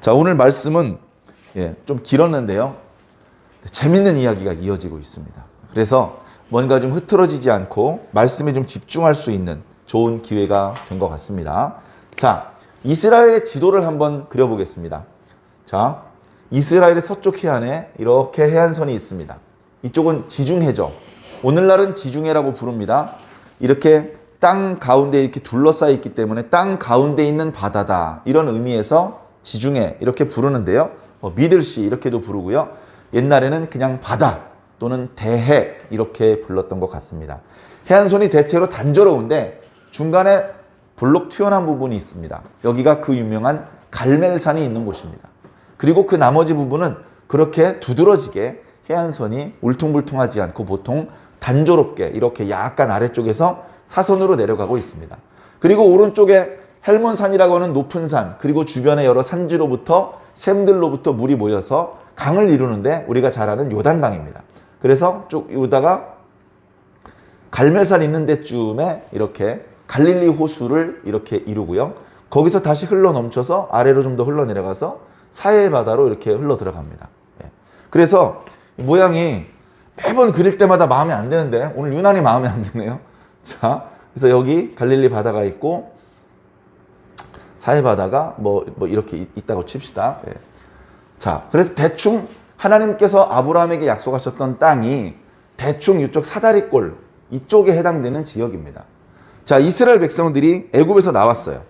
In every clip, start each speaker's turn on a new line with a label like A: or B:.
A: 자, 오늘 말씀은 좀 길었는데요. 재밌는 이야기가 이어지고 있습니다. 그래서 뭔가 좀 흐트러지지 않고 말씀에 좀 집중할 수 있는 좋은 기회가 된 것 같습니다. 자, 이스라엘의 지도를 한번 그려보겠습니다. 자, 이스라엘의 서쪽 해안에 이렇게 해안선이 있습니다. 이쪽은 지중해죠. 오늘날은 지중해라고 부릅니다. 이렇게 땅 가운데 이렇게 둘러싸여 있기 때문에 땅 가운데 있는 바다다, 이런 의미에서 지중해 이렇게 부르는데요. 미들시 이렇게도 부르고요. 옛날에는 그냥 바다 또는 대해 이렇게 불렀던 것 같습니다. 해안선이 대체로 단조로운데 중간에 볼록 튀어나온 부분이 있습니다. 여기가 그 유명한 갈멜산이 있는 곳입니다. 그리고 그 나머지 부분은 그렇게 두드러지게 해안선이 울퉁불퉁하지 않고 보통 단조롭게 이렇게 약간 아래쪽에서 사선으로 내려가고 있습니다. 그리고 오른쪽에 헬몬산이라고 하는 높은 산, 그리고 주변의 여러 산지로부터 샘들로부터 물이 모여서 강을 이루는데 우리가 잘 아는 요단강입니다. 그래서 쭉 오다가 갈멜산 있는 데쯤에 이렇게 갈릴리 호수를 이렇게 이루고요. 거기서 다시 흘러 넘쳐서 아래로 좀 더 흘러 내려가서 사해 바다로 이렇게 흘러 들어갑니다. 그래서 모양이 매번 그릴 때마다 마음에 안 드는데 오늘 유난히 마음에 안 드네요. 자, 그래서 여기 갈릴리 바다가 있고 사해 바다가 뭐 이렇게 있다고 칩시다. 자, 그래서 대충 하나님께서 아브라함에게 약속하셨던 땅이 대충 이쪽 사다리꼴 이쪽에 해당되는 지역입니다. 자, 이스라엘 백성들이 애굽에서 나왔어요.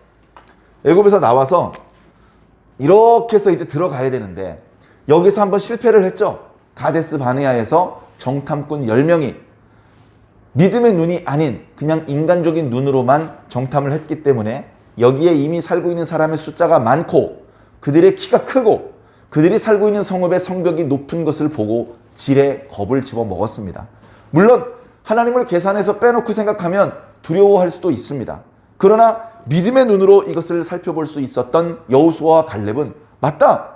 A: 애굽에서 나와서 이렇게 해서 이제 들어가야 되는데 여기서 한번 실패를 했죠. 가데스 바네아에서 정탐꾼 10명이 믿음의 눈이 아닌 그냥 인간적인 눈으로만 정탐을 했기 때문에 여기에 이미 살고 있는 사람의 숫자가 많고 그들의 키가 크고 그들이 살고 있는 성읍의 성벽이 높은 것을 보고 지레 겁을 집어먹었습니다. 물론 하나님을 계산해서 빼놓고 생각하면 두려워할 수도 있습니다. 그러나 믿음의 눈으로 이것을 살펴볼 수 있었던 여호수아와 갈렙은 맞다.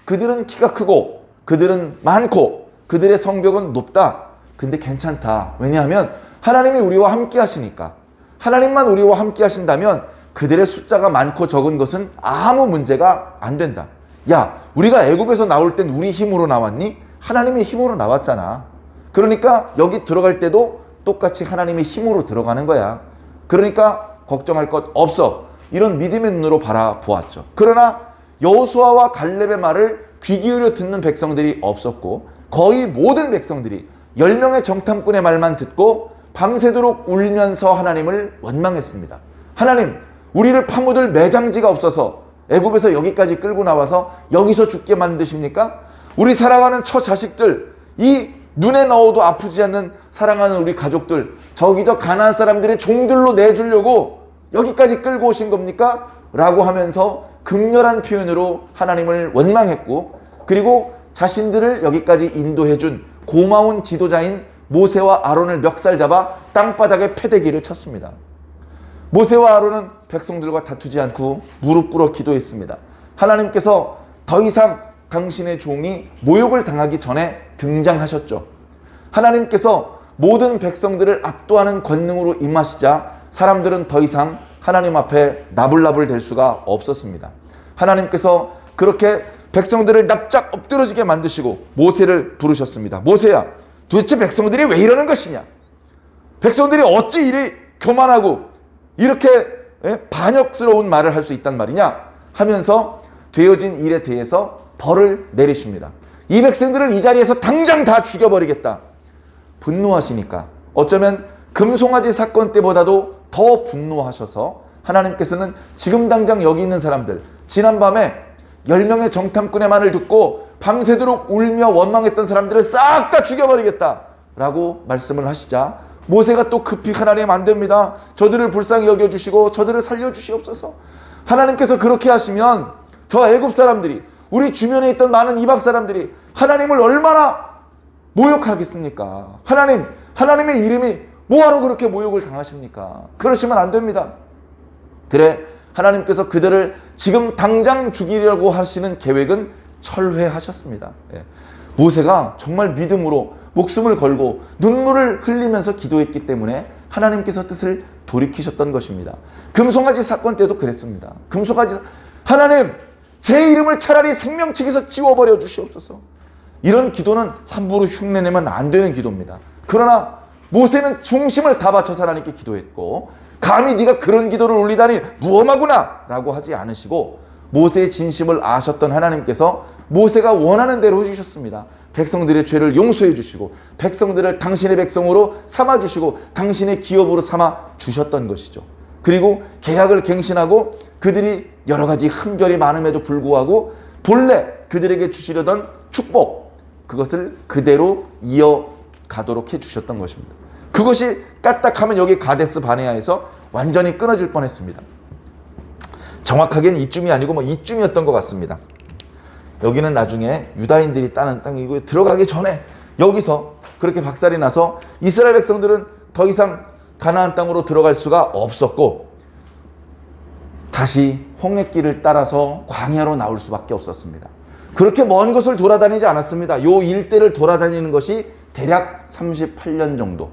A: 그들은 키가 크고 그들은 많고 그들의 성벽은 높다. 근데 괜찮다. 왜냐하면 하나님이 우리와 함께 하시니까. 하나님만 우리와 함께 하신다면 그들의 숫자가 많고 적은 것은 아무 문제가 안 된다. 야, 우리가 애굽에서 나올 땐 우리 힘으로 나왔니? 하나님의 힘으로 나왔잖아. 그러니까 여기 들어갈 때도 똑같이 하나님의 힘으로 들어가는 거야. 그러니까 걱정할 것 없어. 이런 믿음의 눈으로 바라보았죠. 그러나 여호수아와 갈렙의 말을 귀 기울여 듣는 백성들이 없었고 거의 모든 백성들이 10명의 정탐꾼의 말만 듣고 밤새도록 울면서 하나님을 원망했습니다. 하나님, 우리를 파묻을 매장지가 없어서 애굽에서 여기까지 끌고 나와서 여기서 죽게 만드십니까? 우리 사랑하는 처자식들, 이 눈에 넣어도 아프지 않는 사랑하는 우리 가족들, 저기 저 가나안 사람들의 종들로 내주려고 여기까지 끌고 오신 겁니까? 라고 하면서 극렬한 표현으로 하나님을 원망했고, 그리고 자신들을 여기까지 인도해준 고마운 지도자인 모세와 아론을 멱살 잡아 땅바닥에 패대기를 쳤습니다. 모세와 아론은 백성들과 다투지 않고 무릎 꿇어 기도했습니다. 하나님께서 더 이상 당신의 종이 모욕을 당하기 전에 등장하셨죠. 하나님께서 모든 백성들을 압도하는 권능으로 임하시자 사람들은 더 이상 하나님 앞에 나불나불 될 수가 없었습니다. 하나님께서 그렇게 백성들을 납작 엎드러지게 만드시고 모세를 부르셨습니다. 모세야, 도대체 백성들이 왜 이러는 것이냐? 백성들이 어찌 이리 교만하고 이렇게 반역스러운 말을 할 수 있단 말이냐? 하면서 되어진 일에 대해서 벌을 내리십니다. 이 백성들을 이 자리에서 당장 다 죽여버리겠다. 분노하시니까 어쩌면 금송아지 사건 때보다도 더 분노하셔서 하나님께서는 지금 당장 여기 있는 사람들, 지난밤에 10명의 정탐꾼의 말을 듣고 밤새도록 울며 원망했던 사람들을 싹 다 죽여버리겠다 라고 말씀을 하시자 모세가 또 급히 하나님 안 됩니다. 저들을 불쌍히 여겨주시고 저들을 살려주시옵소서. 하나님께서 그렇게 하시면 저 애굽 사람들이, 우리 주변에 있던 많은 이방 사람들이 하나님을 얼마나 모욕하겠습니까? 하나님의 이름이 뭐하러 그렇게 모욕을 당하십니까? 그러시면 안 됩니다. 그래, 하나님께서 그들을 지금 당장 죽이려고 하시는 계획은 철회하셨습니다. 모세가 정말 믿음으로 목숨을 걸고 눈물을 흘리면서 기도했기 때문에 하나님께서 뜻을 돌이키셨던 것입니다. 금송아지 사건 때도 그랬습니다. 하나님, 제 이름을 차라리 생명책에서 지워버려 주시옵소서. 이런 기도는 함부로 흉내내면 안 되는 기도입니다. 그러나 모세는 중심을 다 바쳐서 하나님께 기도했고, 감히 네가 그런 기도를 올리다니 무엄하구나 라고 하지 않으시고, 모세의 진심을 아셨던 하나님께서 모세가 원하는 대로 해주셨습니다. 백성들의 죄를 용서해 주시고, 백성들을 당신의 백성으로 삼아주시고, 당신의 기업으로 삼아 주셨던 것이죠. 그리고 계약을 갱신하고 그들이 여러 가지 흠결이 많음에도 불구하고 본래 그들에게 주시려던 축복, 그것을 그대로 이어가도록 해주셨던 것입니다. 그것이 까딱하면 여기 가데스 바네아에서 완전히 끊어질 뻔했습니다. 정확하게는 이쯤이 아니고 뭐 이쯤이었던 것 같습니다. 여기는 나중에 유다인들이 따는 땅이고, 들어가기 전에 여기서 그렇게 박살이 나서 이스라엘 백성들은 더 이상 가나안 땅으로 들어갈 수가 없었고, 다시 홍해길을 따라서 광야로 나올 수밖에 없었습니다. 그렇게 먼 곳을 돌아다니지 않았습니다. 요 일대를 돌아다니는 것이 대략 38년 정도.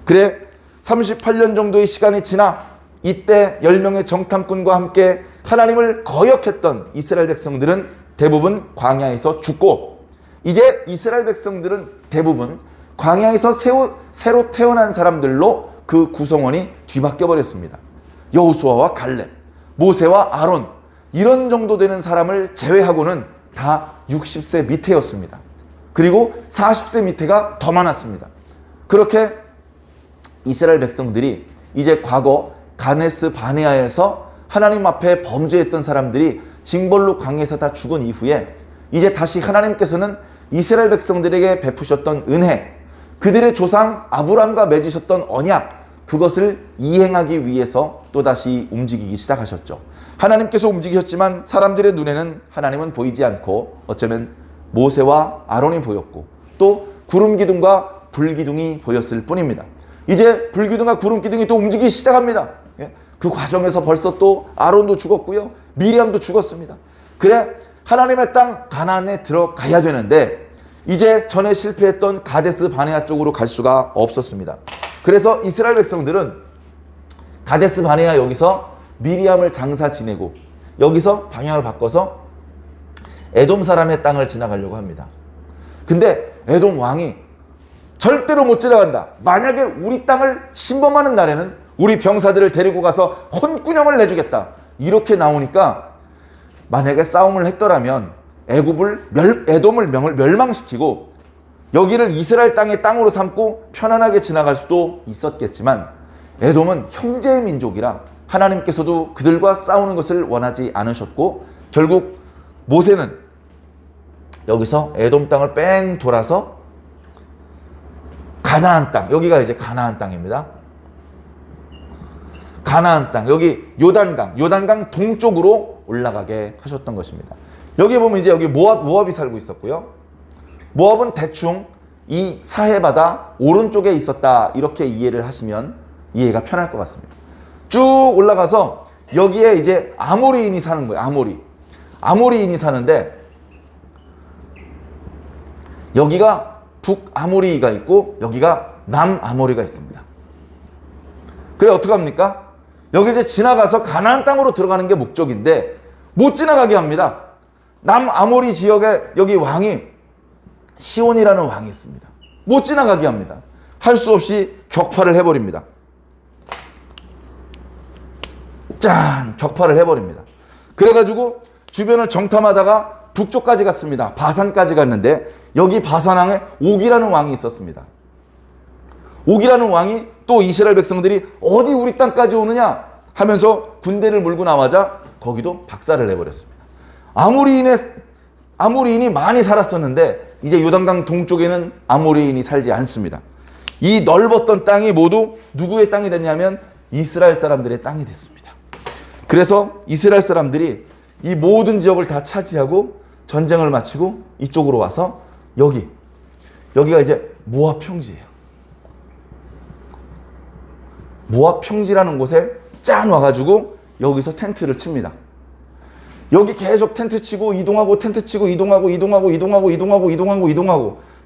A: 그래 38년 정도의 시간이 지나 이때 10명의 정탐꾼과 함께 하나님을 거역했던 이스라엘 백성들은 대부분 광야에서 죽고, 이제 이스라엘 백성들은 대부분 광야에서 새로 태어난 사람들로 그 구성원이 뒤바뀌어 버렸습니다. 여호수아와 갈렙, 모세와 아론, 이런 정도 되는 사람을 제외하고는 다 60세 밑에였습니다. 그리고 40세 밑에가 더 많았습니다. 그렇게 이스라엘 백성들이 이제 과거 가데스 바네아에서 하나님 앞에 범죄했던 사람들이 징벌로 광야에서 다 죽은 이후에 이제 다시 하나님께서는 이스라엘 백성들에게 베푸셨던 은혜, 그들의 조상 아브람과 맺으셨던 언약, 그것을 이행하기 위해서 또다시 움직이기 시작하셨죠. 하나님께서 움직이셨지만 사람들의 눈에는 하나님은 보이지 않고, 어쩌면 모세와 아론이 보였고 또 구름기둥과 불기둥이 보였을 뿐입니다. 이제 불기둥과 구름기둥이 또 움직이기 시작합니다. 그 과정에서 벌써 또 아론도 죽었고요, 미리암도 죽었습니다. 그래 하나님의 땅 가나안에 들어가야 되는데 이제 전에 실패했던 가데스 바네아 쪽으로 갈 수가 없었습니다. 그래서 이스라엘 백성들은 가데스 바네아 여기서 미리암을 장사 지내고 여기서 방향을 바꿔서 에돔 사람의 땅을 지나가려고 합니다. 근데 에돔 왕이 절대로 못 지나간다. 만약에 우리 땅을 침범하는 날에는 우리 병사들을 데리고 가서 혼꾸녕을 내주겠다. 이렇게 나오니까 만약에 싸움을 했더라면 에돔을 멸망시키고 여기를 이스라엘 땅의 땅으로 삼고 편안하게 지나갈 수도 있었겠지만, 에돔은 형제의 민족이라 하나님께서도 그들과 싸우는 것을 원하지 않으셨고, 결국 모세는 여기서 에돔 땅을 뺑 돌아서 가나안 땅, 여기가 이제 가나안 땅입니다. 가나안 땅, 여기 요단강 동쪽으로 올라가게 하셨던 것입니다. 여기 보면 이제 여기 모압이 살고 있었고요. 모압은 대충 이 사해바다 오른쪽에 있었다, 이렇게 이해를 하시면 이해가 편할 것 같습니다. 쭉 올라가서 여기에 이제 아모리인이 사는 거예요. 아모리인이 사는데 여기가 북아모리가 있고 여기가 남아모리가 있습니다. 그래 어떻게 합니까? 여기 이제 지나가서 가나안 땅으로 들어가는 게 목적인데 못 지나가게 합니다. 남아모리 지역에 여기 왕이 시온이라는 왕이 있습니다. 못 지나가게 합니다. 할 수 없이 격파를 해버립니다. 짠! 격파를 해버립니다. 그래가지고 주변을 정탐하다가 북쪽까지 갔습니다. 바산까지 갔는데 여기 바산왕에 옥이라는 왕이 있었습니다. 옥이라는 왕이 또 이스라엘 백성들이 어디 우리 땅까지 오느냐 하면서 군대를 몰고 나와자 거기도 박살을 내버렸습니다. 아모리인이 많이 살았었는데 이제 요단강 동쪽에는 아모리인이 살지 않습니다. 이 넓었던 땅이 모두 누구의 땅이 됐냐면 이스라엘 사람들의 땅이 됐습니다. 그래서 이스라엘 사람들이 이 모든 지역을 다 차지하고 전쟁을 마치고 이쪽으로 와서 여기가 이제 모압 평지예요. 모압 평지라는 곳에 짠 와가지고 여기서 텐트를 칩니다. 여기 계속 텐트 치고 이동하고 텐트 치고 이동하고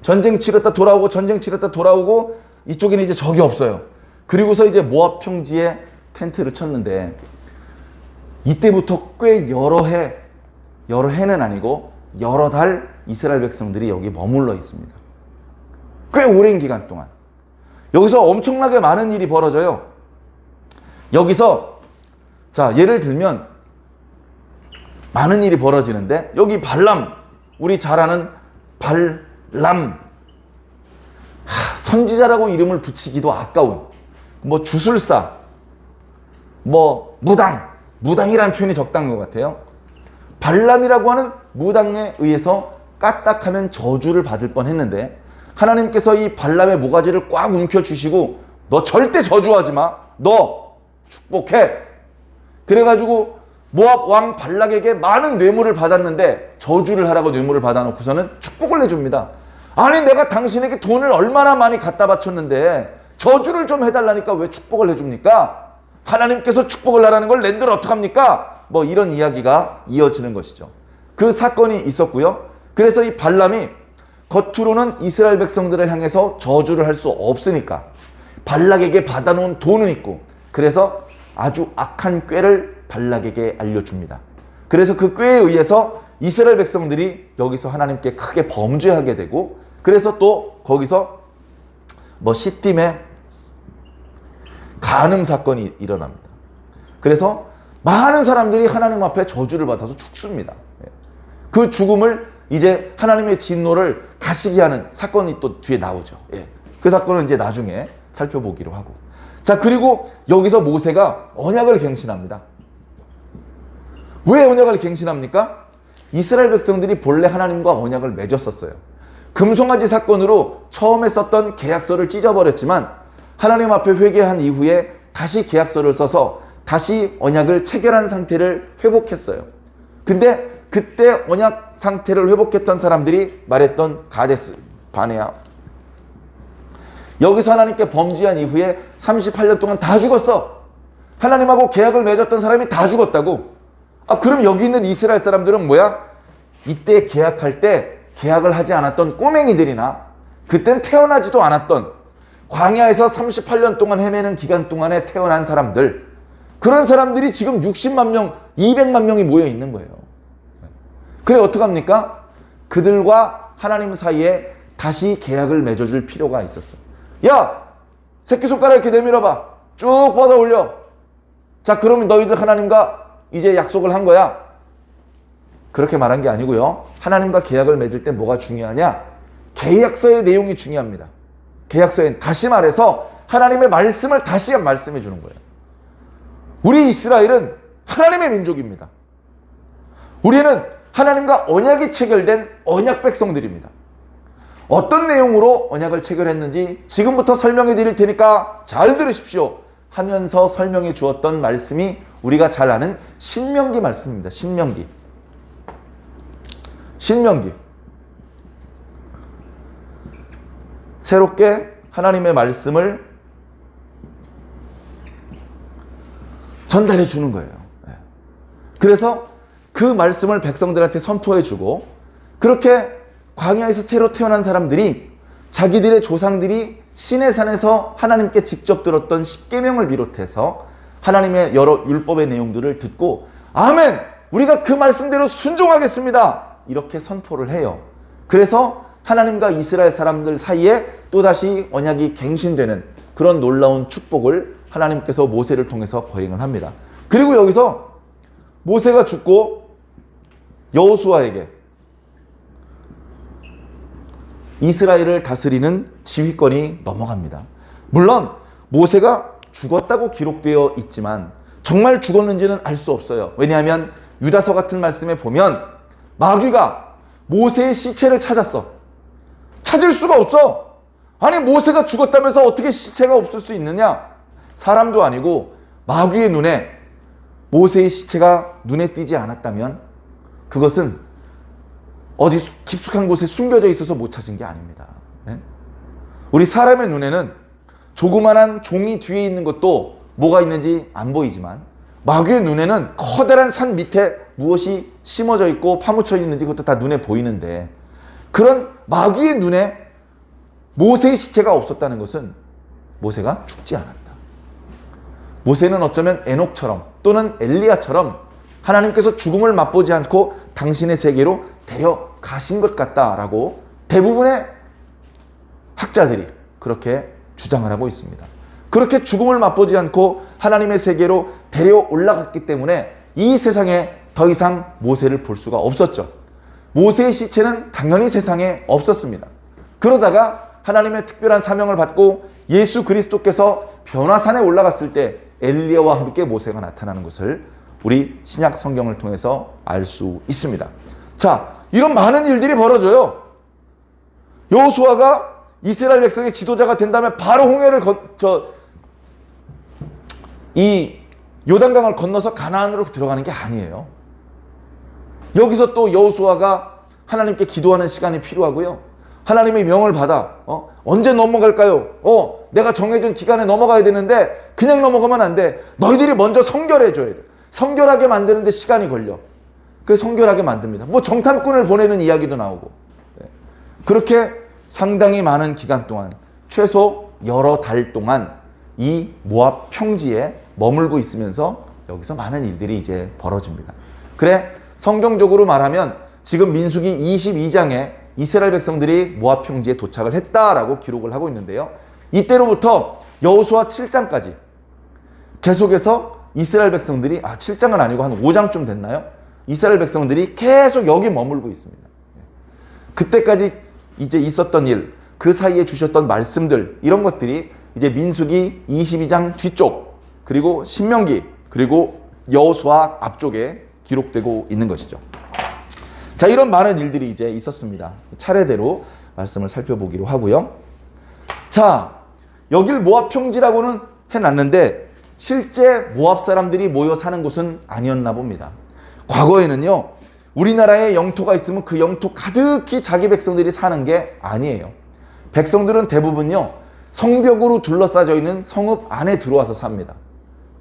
A: 전쟁 치렀다 돌아오고 이쪽에는 이제 적이 없어요. 그리고서 이제 모압 평지에 텐트를 쳤는데 이때부터 꽤 여러 해는 아니고 여러 달 이스라엘 백성들이 여기 머물러 있습니다. 꽤 오랜 기간 동안. 여기서 엄청나게 많은 일이 벌어져요. 여기서 자, 예를 들면 많은 일이 벌어지는데 여기 발람, 우리 잘 아는 발람, 선지자라고 이름을 붙이기도 아까운 뭐 주술사, 뭐 무당이라는 표현이 적당한 것 같아요. 발람이라고 하는 무당에 의해서 까딱하면 저주를 받을 뻔했는데 하나님께서 이 발람의 모가지를 꽉 움켜주시고 너 절대 저주하지 마, 너 축복해. 그래가지고 모압 왕 발락에게 많은 뇌물을 받았는데 저주를 하라고 뇌물을 받아놓고서는 축복을 해줍니다. 아니 내가 당신에게 돈을 얼마나 많이 갖다 바쳤는데 저주를 좀 해달라니까 왜 축복을 해줍니까? 하나님께서 축복을 하라는 걸 낸들 어떡합니까? 뭐 이런 이야기가 이어지는 것이죠. 그 사건이 있었고요. 그래서 이 발람이 겉으로는 이스라엘 백성들을 향해서 저주를 할 수 없으니까 발락에게 받아놓은 돈은 있고, 그래서 아주 악한 꾀를 발락에게 알려줍니다. 그래서 그 꾀에 의해서 이스라엘 백성들이 여기서 하나님께 크게 범죄하게 되고, 그래서 또 거기서 뭐 시딤에 간음 사건이 일어납니다. 그래서 많은 사람들이 하나님 앞에 저주를 받아서 죽습니다. 그 죽음을 이제 하나님의 진노를 가시게 하는 사건이 또 뒤에 나오죠. 그 사건은 이제 나중에 살펴보기로 하고. 자, 그리고 여기서 모세가 언약을 갱신합니다. 왜 언약을 갱신합니까? 이스라엘 백성들이 본래 하나님과 언약을 맺었었어요. 금송아지 사건으로 처음에 썼던 계약서를 찢어버렸지만 하나님 앞에 회개한 이후에 다시 계약서를 써서 다시 언약을 체결한 상태를 회복했어요. 근데 그때 언약 상태를 회복했던 사람들이 말했던 가데스 바네아, 여기서 하나님께 범죄한 이후에 38년 동안 다 죽었어. 하나님하고 계약을 맺었던 사람이 다 죽었다고. 그럼 여기 있는 이스라엘 사람들은 뭐야? 이때 계약할 때 계약을 하지 않았던 꼬맹이들이나 그땐 태어나지도 않았던 광야에서 38년 동안 헤매는 기간 동안에 태어난 사람들, 그런 사람들이 지금 60만 명, 200만 명이 모여 있는 거예요. 그래 어떡합니까? 그들과 하나님 사이에 다시 계약을 맺어줄 필요가 있었어. 야! 새끼손가락 이렇게 내밀어봐. 쭉 뻗어 올려. 자, 그러면 너희들 하나님과 이제 약속을 한 거야. 그렇게 말한 게 아니고요. 하나님과 계약을 맺을 때 뭐가 중요하냐? 계약서의 내용이 중요합니다. 계약서엔 다시 말해서 하나님의 말씀을 다시 말씀해 주는 거예요. 우리 이스라엘은 하나님의 민족입니다. 우리는 하나님과 언약이 체결된 언약 백성들입니다. 어떤 내용으로 언약을 체결했는지 지금부터 설명해 드릴 테니까 잘 들으십시오 하면서 설명해 주었던 말씀이 우리가 잘 아는 신명기 말씀입니다. 신명기. 새롭게 하나님의 말씀을 전달해 주는 거예요. 그래서 그 말씀을 백성들한테 선포해 주고, 그렇게 광야에서 새로 태어난 사람들이 자기들의 조상들이 시내산에서 하나님께 직접 들었던 십계명을 비롯해서 하나님의 여러 율법의 내용들을 듣고 아멘! 우리가 그 말씀대로 순종하겠습니다! 이렇게 선포를 해요. 그래서 하나님과 이스라엘 사람들 사이에 또다시 언약이 갱신되는 그런 놀라운 축복을 하나님께서 모세를 통해서 거행을 합니다. 그리고 여기서 모세가 죽고 여호수아에게 이스라엘을 다스리는 지휘권이 넘어갑니다. 물론 모세가 죽었다고 기록되어 있지만 정말 죽었는지는 알 수 없어요. 왜냐하면 유다서 같은 말씀에 보면 마귀가 모세의 시체를 찾았어. 찾을 수가 없어. 아니 모세가 죽었다면서 어떻게 시체가 없을 수 있느냐? 사람도 아니고 마귀의 눈에 모세의 시체가 눈에 띄지 않았다면 그것은 어디 깊숙한 곳에 숨겨져 있어서 못 찾은 게 아닙니다. 우리 사람의 눈에는 조그만한 종이 뒤에 있는 것도 뭐가 있는지 안 보이지만 마귀의 눈에는 커다란 산 밑에 무엇이 심어져 있고 파묻혀 있는지 그것도 다 눈에 보이는데, 그런 마귀의 눈에 모세의 시체가 없었다는 것은 모세가 죽지 않았다. 모세는 어쩌면 에녹처럼 또는 엘리야처럼 하나님께서 죽음을 맛보지 않고 당신의 세계로 데려가신 것 같다라고 대부분의 학자들이 그렇게 주장을 하고 있습니다. 그렇게 죽음을 맛보지 않고 하나님의 세계로 데려 올라갔기 때문에 이 세상에 더 이상 모세를 볼 수가 없었죠. 모세의 시체는 당연히 세상에 없었습니다. 그러다가 하나님의 특별한 사명을 받고 예수 그리스도께서 변화산에 올라갔을 때 엘리야와 함께 모세가 나타나는 것을 우리 신약 성경을 통해서 알 수 있습니다. 자, 이런 많은 일들이 벌어져요. 여호수아가 이스라엘 백성의 지도자가 된 다음에 바로 홍해를 이 요단강을 건너서 가나안으로 들어가는 게 아니에요. 여기서 또 여호수아가 하나님께 기도하는 시간이 필요하고요. 하나님의 명을 받아 언제 넘어갈까요? 내가 정해진 기간에 넘어가야 되는데 그냥 넘어가면 안 돼. 너희들이 먼저 성결해 줘야 돼. 성결하게 만드는데 시간이 걸려. 그래서 성결하게 만듭니다. 뭐 정탐꾼을 보내는 이야기도 나오고. 그렇게 상당히 많은 기간 동안 최소 여러 달 동안 이 모압 평지에 머물고 있으면서 여기서 많은 일들이 이제 벌어집니다. 그래, 성경적으로 말하면 지금 민수기 22장에 이스라엘 백성들이 모압 평지에 도착을 했다라고 기록을 하고 있는데요. 이때로부터 여호수아 7장까지 계속해서 이스라엘 백성들이 7장은 아니고 한 5장쯤 됐나요? 이스라엘 백성들이 계속 여기 머물고 있습니다. 그때까지 이제 있었던 일, 그 사이에 주셨던 말씀들, 이런 것들이 이제 민수기 22장 뒤쪽, 그리고 신명기, 그리고 여호수아 앞쪽에 기록되고 있는 것이죠. 자, 이런 많은 일들이 이제 있었습니다. 차례대로 말씀을 살펴보기로 하고요. 자, 여길 모압 평지라고는 해놨는데 실제 모압 사람들이 모여 사는 곳은 아니었나 봅니다. 과거에는요, 우리나라에 영토가 있으면 그 영토 가득히 자기 백성들이 사는 게 아니에요. 백성들은 대부분요, 성벽으로 둘러싸져 있는 성읍 안에 들어와서 삽니다.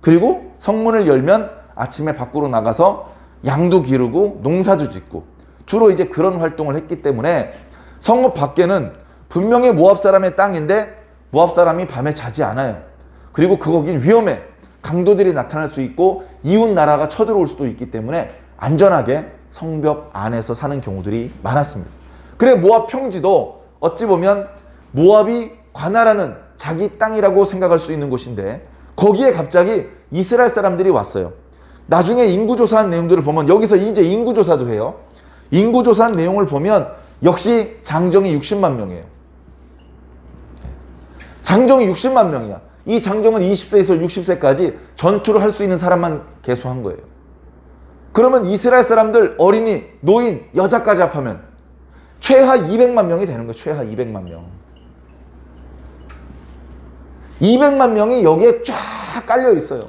A: 그리고 성문을 열면 아침에 밖으로 나가서 양도 기르고 농사도 짓고 주로 이제 그런 활동을 했기 때문에 성읍 밖에는 분명히 모압 사람의 땅인데 모압 사람이 밤에 자지 않아요. 그리고 거긴 위험해. 강도들이 나타날 수 있고 이웃 나라가 쳐들어올 수도 있기 때문에 안전하게 성벽 안에서 사는 경우들이 많았습니다. 그래, 모압 평지도 어찌 보면 모압이 관할하는 자기 땅이라고 생각할 수 있는 곳인데 거기에 갑자기 이스라엘 사람들이 왔어요. 나중에 인구조사한 내용들을 보면 여기서 이제 인구조사도 해요. 인구조사한 내용을 보면 역시 장정이 60만 명이에요. 장정이 60만 명이야. 이 장정은 20세에서 60세까지 전투를 할 수 있는 사람만 계수한 거예요. 그러면 이스라엘 사람들, 어린이, 노인, 여자까지 합하면 최하 200만 명이 되는 거예요. 최하 200만 명. 200만 명이 여기에 쫙 깔려 있어요.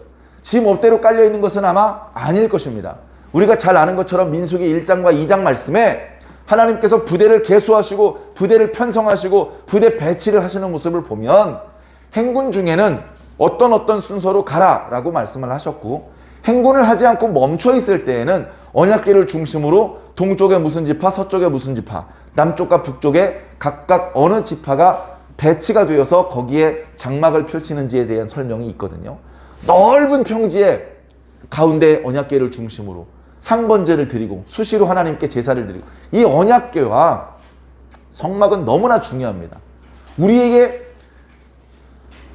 A: 지 멋대로 깔려 있는 것은 아마 아닐 것입니다. 우리가 잘 아는 것처럼 민수기 1장과 2장 말씀에 하나님께서 부대를 계수하시고 부대를 편성하시고 부대 배치를 하시는 모습을 보면 행군 중에는 어떤 순서로 가라라고 말씀을 하셨고, 행군을 하지 않고 멈춰 있을 때에는 언약궤를 중심으로 동쪽에 무슨 지파, 서쪽에 무슨 지파, 남쪽과 북쪽에 각각 어느 지파가 배치가 되어서 거기에 장막을 펼치는지에 대한 설명이 있거든요. 넓은 평지에 가운데 언약궤를 중심으로 상번제를 드리고 수시로 하나님께 제사를 드리고, 이 언약궤와 성막은 너무나 중요합니다. 우리에게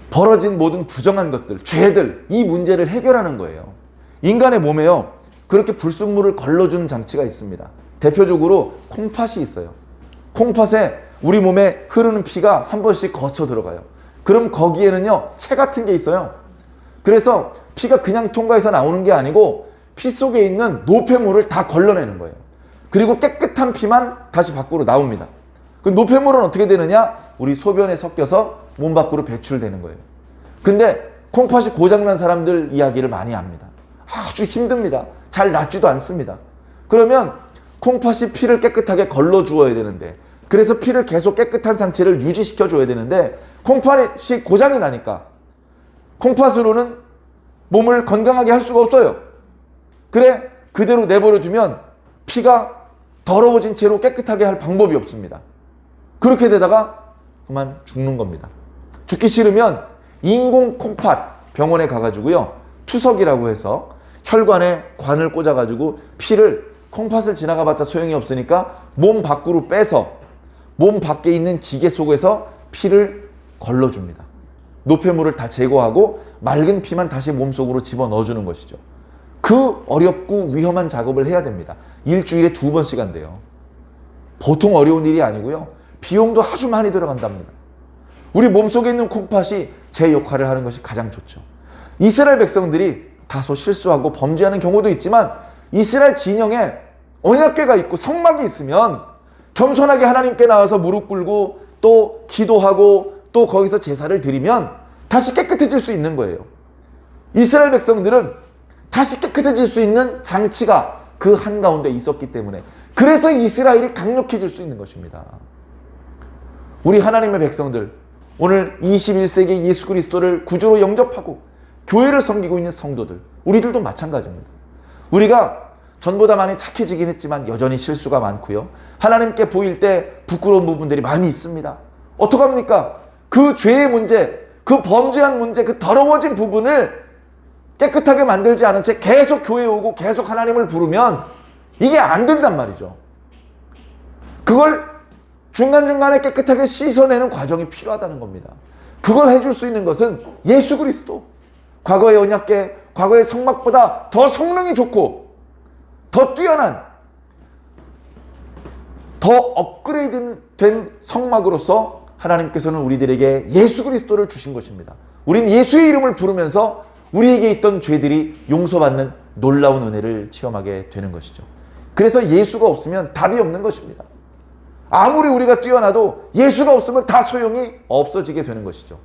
A: 벌어진 모든 부정한 것들, 죄들, 이 문제를 해결하는 거예요. 인간의 몸에요, 그렇게 불순물을 걸러주는 장치가 있습니다. 대표적으로 콩팥이 있어요. 콩팥에 우리 몸에 흐르는 피가 한 번씩 거쳐 들어가요. 그럼 거기에는요, 체 같은 게 있어요. 그래서 피가 그냥 통과해서 나오는 게 아니고 피 속에 있는 노폐물을 다 걸러내는 거예요. 그리고 깨끗한 피만 다시 밖으로 나옵니다. 그 노폐물은 어떻게 되느냐? 우리 소변에 섞여서 몸 밖으로 배출되는 거예요. 근데 콩팥이 고장난 사람들 이야기를 많이 합니다. 아주 힘듭니다. 잘 낫지도 않습니다. 그러면 콩팥이 피를 깨끗하게 걸러 주어야 되는데, 그래서 피를 계속 깨끗한 상태를 유지시켜 줘야 되는데 콩팥이 고장이 나니까 콩팥으로는 몸을 건강하게 할 수가 없어요. 그래, 그대로 내버려 두면 피가 더러워진 채로 깨끗하게 할 방법이 없습니다. 그렇게 되다가 그만 죽는 겁니다. 죽기 싫으면 인공 콩팥 병원에 가가지고요, 투석이라고 해서 혈관에 관을 꽂아가지고 피를 콩팥을 지나가봤자 소용이 없으니까 몸 밖으로 빼서 몸 밖에 있는 기계 속에서 피를 걸러줍니다. 노폐물을 다 제거하고 맑은 피만 다시 몸속으로 집어넣어주는 것이죠. 그 어렵고 위험한 작업을 해야 됩니다. 일주일에 2번씩 한대요. 보통 어려운 일이 아니고요. 비용도 아주 많이 들어간답니다. 우리 몸속에 있는 콩팥이 제 역할을 하는 것이 가장 좋죠. 이스라엘 백성들이 다소 실수하고 범죄하는 경우도 있지만 이스라엘 진영에 언약궤가 있고 성막이 있으면 겸손하게 하나님께 나와서 무릎 꿇고 또 기도하고 또 거기서 제사를 드리면 다시 깨끗해질 수 있는 거예요. 이스라엘 백성들은 다시 깨끗해질 수 있는 장치가 그 한가운데 있었기 때문에 그래서 이스라엘이 강력해질 수 있는 것입니다. 우리 하나님의 백성들, 오늘 21세기 예수 그리스도를 구주로 영접하고 교회를 섬기고 있는 성도들, 우리들도 마찬가지입니다. 우리가 전보다 많이 착해지긴 했지만 여전히 실수가 많고요. 하나님께 보일 때 부끄러운 부분들이 많이 있습니다. 어떡합니까? 그 죄의 문제, 그 범죄한 문제, 그 더러워진 부분을 깨끗하게 만들지 않은 채 계속 교회에 오고 계속 하나님을 부르면 이게 안 된단 말이죠. 그걸 중간중간에 깨끗하게 씻어내는 과정이 필요하다는 겁니다. 그걸 해줄 수 있는 것은 예수 그리스도. 과거의 언약궤, 과거의 성막보다 더 성능이 좋고 더 뛰어난, 더 업그레이드된 성막으로서 하나님께서는 우리들에게 예수 그리스도를 주신 것입니다. 우린 예수의 이름을 부르면서 우리에게 있던 죄들이 용서받는 놀라운 은혜를 체험하게 되는 것이죠. 그래서 예수가 없으면 답이 없는 것입니다. 아무리 우리가 뛰어나도 예수가 없으면 다 소용이 없어지게 되는 것이죠.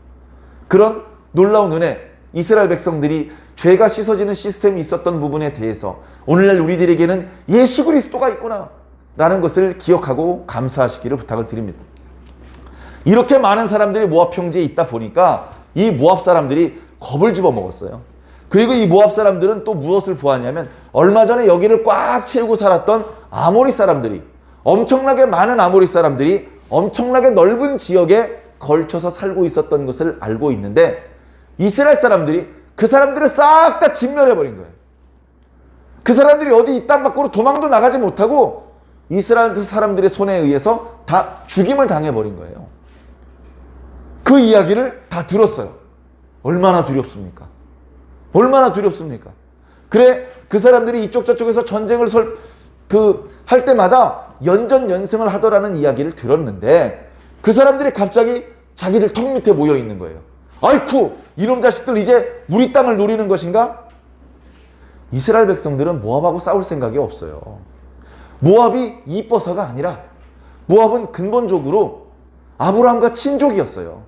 A: 그런 놀라운 은혜, 이스라엘 백성들이 죄가 씻어지는 시스템이 있었던 부분에 대해서 오늘날 우리들에게는 예수 그리스도가 있구나 라는 것을 기억하고 감사하시기를 부탁을 드립니다. 이렇게 많은 사람들이 모압 평지에 있다 보니까 이 모압 사람들이 겁을 집어먹었어요. 그리고 이 모압 사람들은 또 무엇을 보았냐면 얼마 전에 여기를 꽉 채우고 살았던 아모리 사람들이, 엄청나게 많은 아모리 사람들이 엄청나게 넓은 지역에 걸쳐서 살고 있었던 것을 알고 있는데 이스라엘 사람들이 그 사람들을 싹 다 진멸해버린 거예요. 그 사람들이 어디 이 땅 밖으로 도망도 나가지 못하고 이스라엘 사람들의 손에 의해서 다 죽임을 당해버린 거예요. 그 이야기를 다 들었어요. 얼마나 두렵습니까? 얼마나 두렵습니까? 그래, 그 사람들이 이쪽 저쪽에서 전쟁을 할 때마다 연전연승을 하더라는 이야기를 들었는데 그 사람들이 갑자기 자기들 턱 밑에 모여 있는 거예요. 아이쿠, 이놈 자식들 이제 우리 땅을 노리는 것인가? 이스라엘 백성들은 모압하고 싸울 생각이 없어요. 모압이 이뻐서가 아니라 모압은 근본적으로 아브라함과 친족이었어요.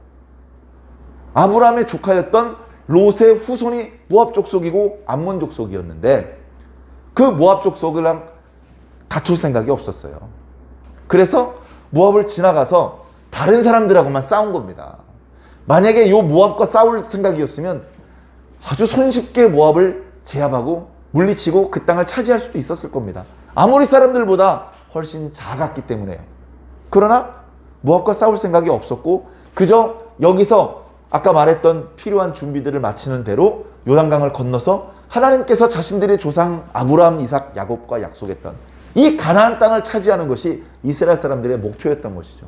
A: 아브라함의 조카였던 롯의 후손이 모압 족속이고 암몬 족속이었는데 그 모압 족속이랑 다툴 생각이 없었어요. 그래서 모압을 지나가서 다른 사람들하고만 싸운 겁니다. 만약에 이 모압과 싸울 생각이었으면 아주 손쉽게 모압을 제압하고 물리치고 그 땅을 차지할 수도 있었을 겁니다. 아모리 사람들보다 훨씬 작았기 때문에요. 그러나 모압과 싸울 생각이 없었고 그저 여기서 아까 말했던 필요한 준비들을 마치는 대로 요단강을 건너서 하나님께서 자신들의 조상 아브라함, 이삭, 야곱과 약속했던 이 가나안 땅을 차지하는 것이 이스라엘 사람들의 목표였던 것이죠.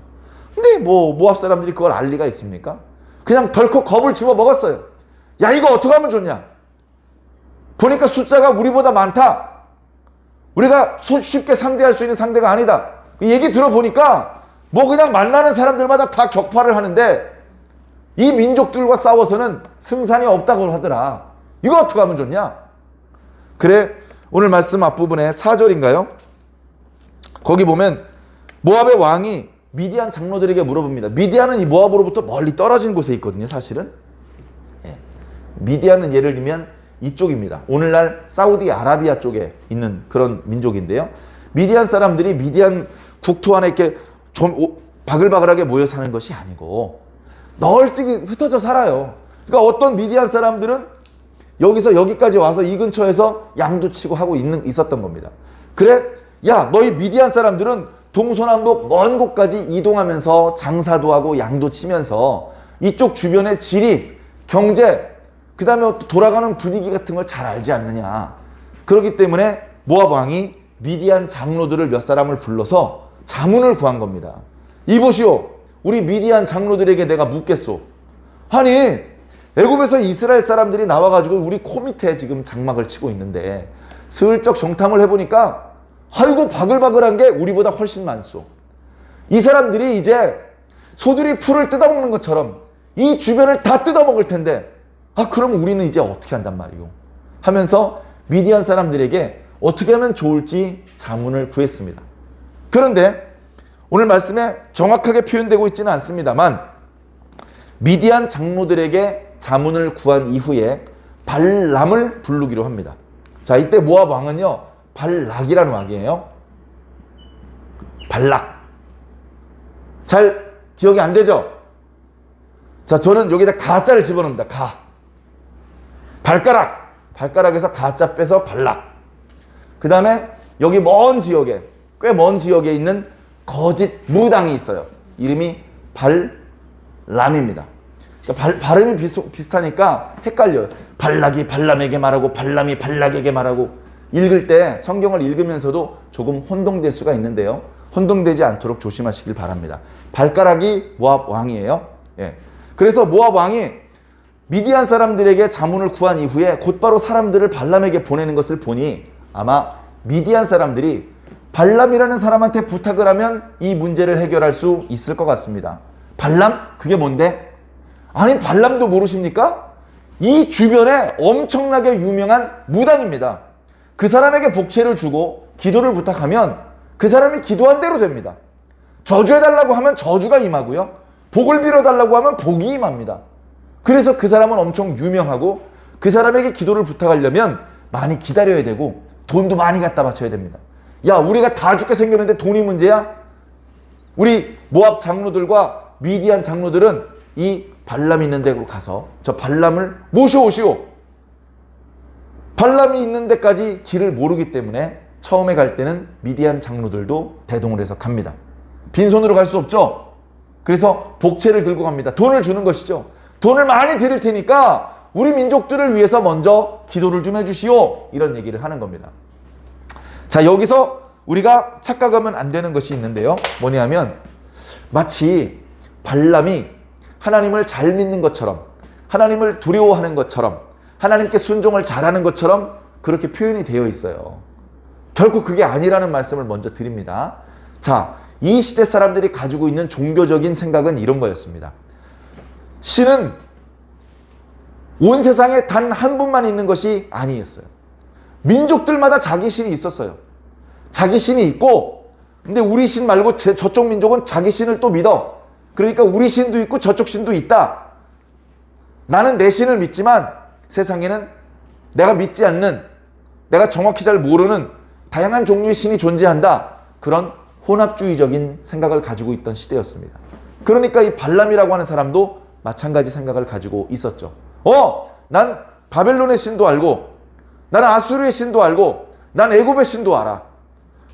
A: 근데 모압 사람들이 그걸 알 리가 있습니까? 그냥 덜컥 겁을 집어먹었어요. 야, 이거 어떻게 하면 좋냐? 보니까 숫자가 우리보다 많다. 우리가 쉽게 상대할 수 있는 상대가 아니다. 얘기 들어보니까 그냥 만나는 사람들마다 다 격파를 하는데 이 민족들과 싸워서는 승산이 없다고 하더라. 이거 어떻게 하면 좋냐? 그래, 오늘 말씀 앞부분에 4절인가요? 거기 보면 모압의 왕이 미디안 장로들에게 물어봅니다. 미디안은 이 모압으로부터 멀리 떨어진 곳에 있거든요, 사실은. 미디안은 예를 들면 이쪽입니다. 오늘날 사우디아라비아 쪽에 있는 그런 민족인데요. 미디안 사람들이 미디안 국토 안에 이렇게 좀 바글바글하게 모여 사는 것이 아니고 널찍이 흩어져 살아요. 그러니까 어떤 미디안 사람들은 여기서 여기까지 와서 이 근처에서 양도 치고 하고 있었던 겁니다. 그래, 야, 너희 미디안 사람들은 동서남북 먼 곳까지 이동하면서 장사도 하고 양도 치면서 이쪽 주변의 지리, 경제, 그 다음에 돌아가는 분위기 같은 걸 잘 알지 않느냐. 그렇기 때문에 모압 왕이 미디안 장로들을 몇 사람을 불러서 자문을 구한 겁니다. 이보시오, 우리 미디안 장로들에게 내가 묻겠소. 아니, 애굽에서 이스라엘 사람들이 나와가지고 우리 코 밑에 지금 장막을 치고 있는데 슬쩍 정탐을 해보니까 아이고 바글바글한 게 우리보다 훨씬 많소. 이 사람들이 이제 소들이 풀을 뜯어먹는 것처럼 이 주변을 다 뜯어먹을 텐데 그럼 우리는 이제 어떻게 한단 말이오 하면서 미디안 사람들에게 어떻게 하면 좋을지 자문을 구했습니다. 그런데 오늘 말씀에 정확하게 표현되고 있지는 않습니다만 미디안 장로들에게 자문을 구한 이후에 발람을 부르기로 합니다. 자, 이때 모압 왕은요 발락이라는 왕이에요. 발락. 잘 기억이 안 되죠? 자, 저는 여기다 가자를 집어넣습니다. 가. 발가락. 발가락에서 가자 빼서 발락. 그 다음에 여기 먼 지역에, 꽤 먼 지역에 있는 거짓 무당이 있어요. 이름이 발람입니다. 그러니까 발음이 비슷하니까 헷갈려요. 발락이 발람에게 말하고 발람이 발락에게 말하고 읽을 때 성경을 읽으면서도 조금 혼동될 수가 있는데요. 혼동되지 않도록 조심하시길 바랍니다. 발가락이 모압 왕이에요. 예. 그래서 모압 왕이 미디안 사람들에게 자문을 구한 이후에 곧바로 사람들을 발람에게 보내는 것을 보니 아마 미디안 사람들이 발람이라는 사람한테 부탁을 하면 이 문제를 해결할 수 있을 것 같습니다. 발람? 그게 뭔데? 아니, 발람도 모르십니까? 이 주변에 엄청나게 유명한 무당입니다. 그 사람에게 복채를 주고 기도를 부탁하면 그 사람이 기도한 대로 됩니다. 저주해달라고 하면 저주가 임하고요. 복을 빌어달라고 하면 복이 임합니다. 그래서 그 사람은 엄청 유명하고 그 사람에게 기도를 부탁하려면 많이 기다려야 되고 돈도 많이 갖다 바쳐야 됩니다. 야, 우리가 다 죽게 생겼는데 돈이 문제야? 우리 모압 장로들과 미디안 장로들은 이 발람이 있는 데로 가서 저 발람을 모셔오시오. 발람이 있는 데까지 길을 모르기 때문에 처음에 갈 때는 미디안 장로들도 대동을 해서 갑니다. 빈손으로 갈 수 없죠. 그래서 복채를 들고 갑니다. 돈을 주는 것이죠. 돈을 많이 드릴 테니까 우리 민족들을 위해서 먼저 기도를 좀 해주시오. 이런 얘기를 하는 겁니다. 자, 여기서 우리가 착각하면 안 되는 것이 있는데요. 뭐냐면 마치 발람이 하나님을 잘 믿는 것처럼, 하나님을 두려워하는 것처럼, 하나님께 순종을 잘하는 것처럼 그렇게 표현이 되어 있어요. 결코 그게 아니라는 말씀을 먼저 드립니다. 자, 이 시대 사람들이 가지고 있는 종교적인 생각은 이런 거였습니다. 신은 온 세상에 단 한 분만 있는 것이 아니었어요. 민족들마다 자기 신이 있었어요. 자기 신이 있고, 근데 우리 신 말고 저쪽 민족은 자기 신을 또 믿어. 그러니까 우리 신도 있고 저쪽 신도 있다. 나는 내 신을 믿지만 세상에는 내가 믿지 않는, 내가 정확히 잘 모르는 다양한 종류의 신이 존재한다. 그런 혼합주의적인 생각을 가지고 있던 시대였습니다. 그러니까 이 발람이라고 하는 사람도 마찬가지 생각을 가지고 있었죠. 난 바벨론의 신도 알고, 나는 아수르의 신도 알고, 난 애굽의 신도 알아.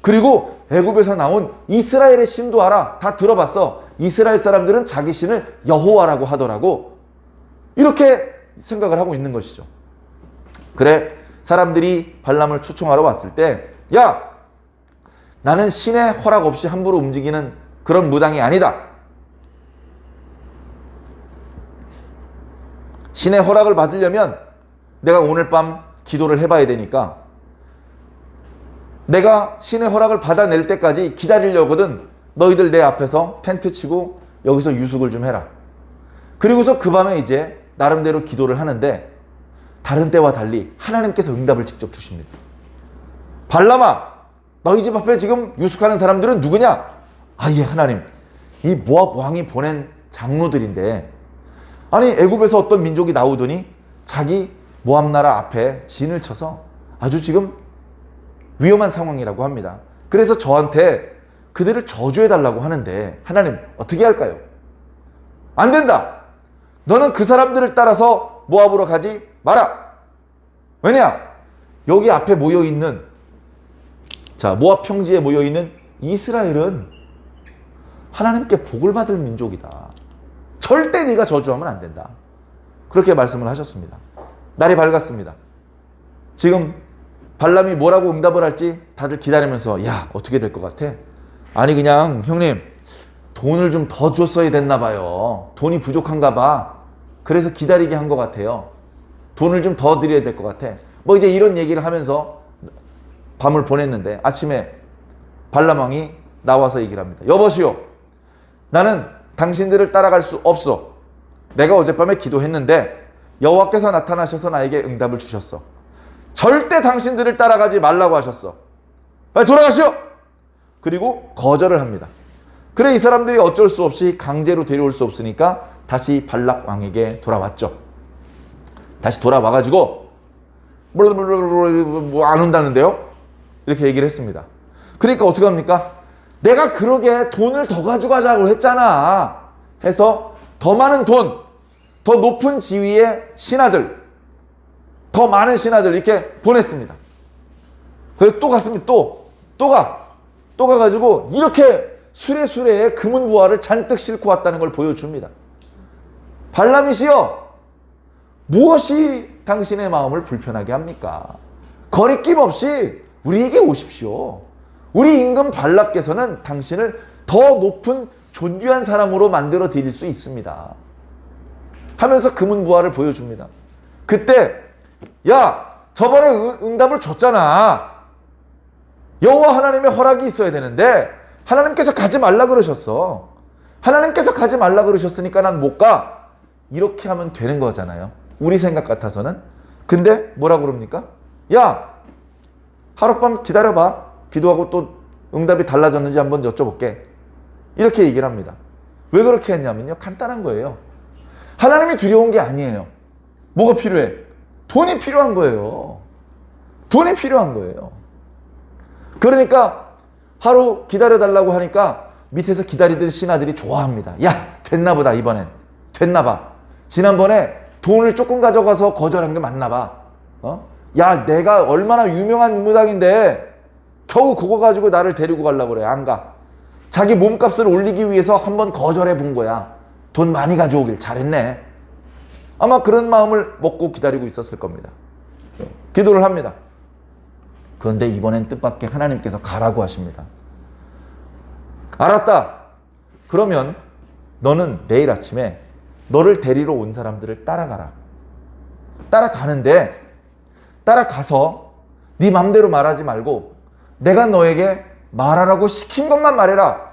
A: 그리고 애굽에서 나온 이스라엘의 신도 알아. 다 들어봤어. 이스라엘 사람들은 자기 신을 여호와라고 하더라고. 이렇게 생각을 하고 있는 것이죠. 그래, 사람들이 발람을 초청하러 왔을 때, 야, 나는 신의 허락 없이 함부로 움직이는 그런 무당이 아니다. 신의 허락을 받으려면 내가 오늘 밤 기도를 해봐야 되니까 내가 신의 허락을 받아낼 때까지 기다리려거든. 너희들 내 앞에서 텐트 치고 여기서 유숙을 좀 해라. 그리고서 그 밤에 이제 나름대로 기도를 하는데 다른 때와 달리 하나님께서 응답을 직접 주십니다. 발람아, 너희 집 앞에 지금 유숙하는 사람들은 누구냐? 예, 하나님. 이 모압 왕이 보낸 장로들인데, 아니 애굽에서 어떤 민족이 나오더니 자기 모압 나라 앞에 진을 쳐서 아주 지금 위험한 상황이라고 합니다. 그래서 저한테 그들을 저주해달라고 하는데 하나님 어떻게 할까요? 안 된다. 너는 그 사람들을 따라서 모압으로 가지 마라. 왜냐? 여기 앞에 모여있는, 자, 모압 평지에 모여있는 이스라엘은 하나님께 복을 받을 민족이다. 절대 네가 저주하면 안 된다. 그렇게 말씀을 하셨습니다. 날이 밝았습니다. 지금 발람이 뭐라고 응답을 할지 다들 기다리면서 야 어떻게 될 것 같아? 아니 그냥 형님 돈을 좀 더 줬어야 됐나 봐요. 돈이 부족한가 봐. 그래서 기다리게 한 것 같아요. 돈을 좀 더 드려야 될 것 같아. 뭐 이제 이런 얘기를 하면서 밤을 보냈는데 아침에 발람 왕이 나와서 얘기를 합니다. 여보시오, 나는 당신들을 따라갈 수 없어. 내가 어젯밤에 기도했는데 여호와께서 나타나셔서 나에게 응답을 주셨어. 절대 당신들을 따라가지 말라고 하셨어. 빨리 돌아가시오. 그리고 거절을 합니다. 그래 이 사람들이 어쩔 수 없이 강제로 데려올 수 없으니까 다시 발락 왕에게 돌아왔죠. 다시 돌아와가지고 뭐 안 온다는데요? 이렇게 얘기를 했습니다. 그러니까 어떻게 합니까? 내가 그러게 돈을 더 가져가자고 했잖아 해서 더 많은 돈, 더 높은 지위의 신하들, 더 많은 신하들 이렇게 보냈습니다. 그래서 또 갔습니다. 또 가가지고 이렇게 수레수레에 금은 부하를 잔뜩 싣고 왔다는 걸 보여줍니다. 발람이시여, 무엇이 당신의 마음을 불편하게 합니까? 거리낌 없이 우리에게 오십시오. 우리 임금 발락께서는 당신을 더 높은 존귀한 사람으로 만들어 드릴 수 있습니다. 하면서 금은 부하를 보여줍니다. 그때 야 저번에 응답을 줬잖아. 여호와 하나님의 허락이 있어야 되는데 하나님께서 가지 말라 그러셨어. 하나님께서 가지 말라 그러셨으니까 난 못 가. 이렇게 하면 되는 거잖아요. 우리 생각 같아서는. 근데 뭐라고 그럽니까? 야 하룻밤 기다려봐. 기도하고 또 응답이 달라졌는지 한번 여쭤볼게. 이렇게 얘기를 합니다. 왜 그렇게 했냐면요. 간단한 거예요. 하나님이 두려운 게 아니에요. 뭐가 필요해? 돈이 필요한 거예요. 돈이 필요한 거예요. 그러니까 하루 기다려달라고 하니까 밑에서 기다리던 신하들이 좋아합니다. 야 됐나 보다. 이번엔 됐나 봐. 지난번에 돈을 조금 가져가서 거절한 게 맞나 봐. 야 내가 얼마나 유명한 무당인데 겨우 그거 가지고 나를 데리고 가려고 그래. 안 가. 자기 몸값을 올리기 위해서 한번 거절해 본 거야. 돈 많이 가져오길 잘했네. 아마 그런 마음을 먹고 기다리고 있었을 겁니다. 기도를 합니다. 그런데 이번엔 뜻밖의 하나님께서 가라고 하십니다. 알았다. 그러면 너는 내일 아침에 너를 데리러 온 사람들을 따라가라. 따라가는데 따라가서 네 맘대로 말하지 말고 내가 너에게 말하라고 시킨 것만 말해라.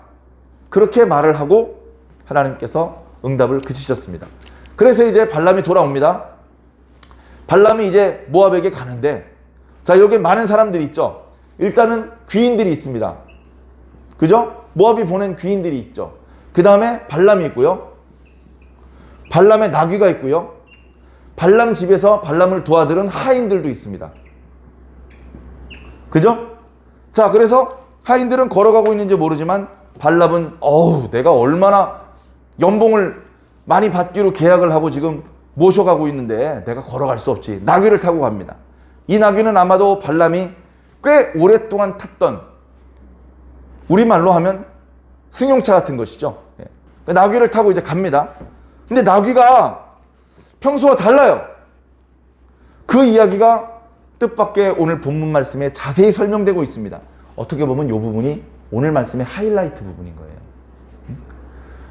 A: 그렇게 말을 하고 하나님께서 응답을 그치셨습니다. 그래서 이제 발람이 돌아옵니다. 발람이 이제 모압에게 가는데 자 여기 많은 사람들이 있죠. 일단은 귀인들이 있습니다. 그죠? 모압이 보낸 귀인들이 있죠. 그 다음에 발람이 있고요. 발람의 나귀가 있고요. 발람 집에서 발람을 도와들은 하인들도 있습니다. 그죠? 자 그래서 하인들은 걸어가고 있는지 모르지만 발람은 내가 얼마나 연봉을 많이 받기로 계약을 하고 지금 모셔가고 있는데 내가 걸어갈 수 없지. 나귀를 타고 갑니다. 이 나귀는 아마도 발람이 꽤 오랫동안 탔던 우리말로 하면 승용차 같은 것이죠. 나귀를 타고 이제 갑니다. 근데 나귀가 평소와 달라요. 그 이야기가 뜻밖의 오늘 본문 말씀에 자세히 설명되고 있습니다. 어떻게 보면 이 부분이 오늘 말씀의 하이라이트 부분인 거예요.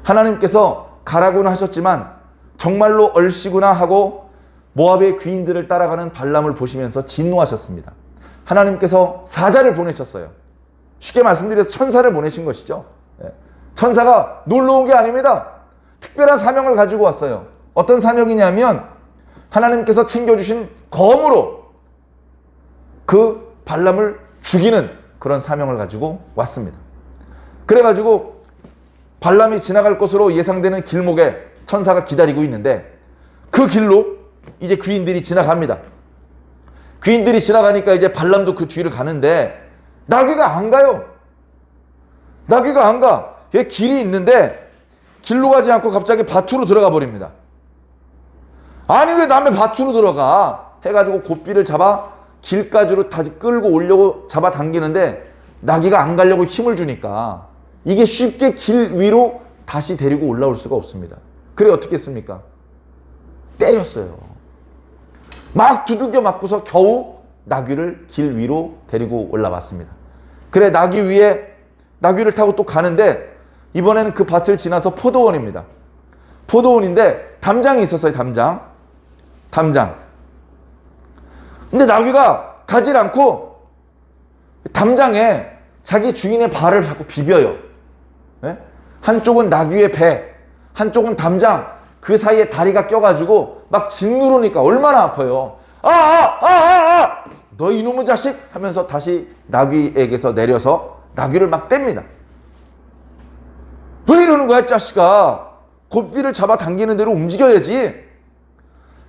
A: 하나님께서 가라고는 하셨지만 정말로 얼씨구나 하고 모압의 귀인들을 따라가는 발람을 보시면서 진노하셨습니다. 하나님께서 사자를 보내셨어요. 쉽게 말씀드려서 천사를 보내신 것이죠. 천사가 놀러 온 게 아닙니다. 특별한 사명을 가지고 왔어요. 어떤 사명이냐면 하나님께서 챙겨주신 검으로 그 발람을 죽이는 그런 사명을 가지고 왔습니다. 그래가지고 발람이 지나갈 곳으로 예상되는 길목에 천사가 기다리고 있는데 그 길로 이제 귀인들이 지나갑니다. 귀인들이 지나가니까 이제 발람도 그 뒤를 가는데 나귀가 안 가요. 나귀가 안 가. 길이 있는데 길로 가지 않고 갑자기 밭으로 들어가 버립니다. 아니 왜 남의 밭으로 들어가? 해가지고 고삐를 잡아 길가지로 다시 끌고 오려고 잡아 당기는데 나귀가 안 가려고 힘을 주니까 이게 쉽게 길 위로 다시 데리고 올라올 수가 없습니다. 그래 어떻게 했습니까? 때렸어요. 막 두들겨 맞고서 겨우 나귀를 길 위로 데리고 올라왔습니다. 그래, 나귀를 타고 또 가는데 이번에는 그 밭을 지나서 포도원입니다. 포도원인데 담장이 있었어요. 담장. 근데 나귀가 가질 않고 담장에 자기 주인의 발을 자꾸 비벼요. 네? 한쪽은 나귀의 배, 한쪽은 담장, 그 사이에 다리가 껴가지고 막 짓누르니까 얼마나 아파요. 너 이놈의 자식! 하면서 다시 나귀에게서 내려서 나귀를 막 뗍니다. 왜 이러는 거야, 자식아? 고삐를 잡아당기는 대로 움직여야지.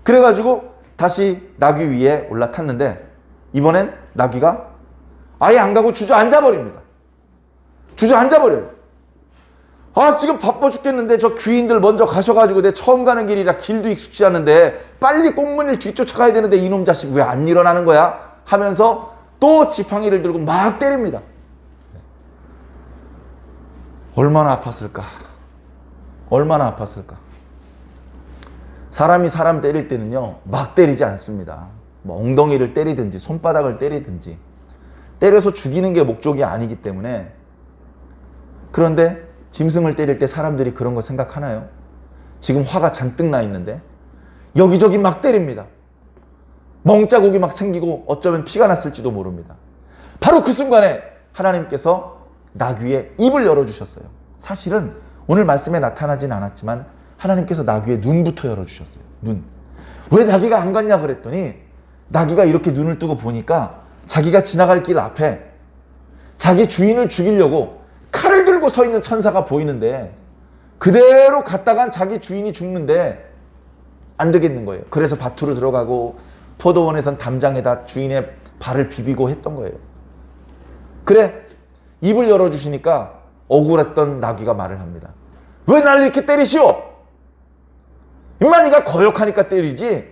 A: 그래가지고 다시 나귀 위에 올라탔는데 이번엔 나귀가 아예 안 가고 주저앉아버립니다. 주저앉아버려요. 지금 바빠 죽겠는데 저 귀인들 먼저 가셔가지고 내 처음 가는 길이라 길도 익숙지 않은데 빨리 꽁무니를 뒤쫓아가야 되는데 이놈 자식 왜 안 일어나는 거야? 하면서 또 지팡이를 들고 막 때립니다. 얼마나 아팠을까? 사람이 사람 때릴 때는요, 막 때리지 않습니다. 뭐 엉덩이를 때리든지 손바닥을 때리든지 때려서 죽이는 게 목적이 아니기 때문에. 그런데 짐승을 때릴 때 사람들이 그런 거 생각하나요? 지금 화가 잔뜩 나 있는데 여기저기 막 때립니다. 멍자국이 막 생기고 어쩌면 피가 났을지도 모릅니다. 바로 그 순간에 하나님께서 나귀의 입을 열어주셨어요. 사실은 오늘 말씀에 나타나진 않았지만 하나님께서 나귀의 눈부터 열어주셨어요. 눈. 왜 나귀가 안 갔냐 그랬더니 나귀가 이렇게 눈을 뜨고 보니까 자기가 지나갈 길 앞에 자기 주인을 죽이려고 칼을 들고 서 있는 천사가 보이는데 그대로 갔다간 자기 주인이 죽는데 안 되겠는 거예요. 그래서 밭으로 들어가고 포도원에선 담장에다 주인의 발을 비비고 했던 거예요. 그래, 입을 열어주시니까 억울했던 나귀가 말을 합니다. 왜 나를 이렇게 때리시오? 임마 네가 거역하니까 때리지.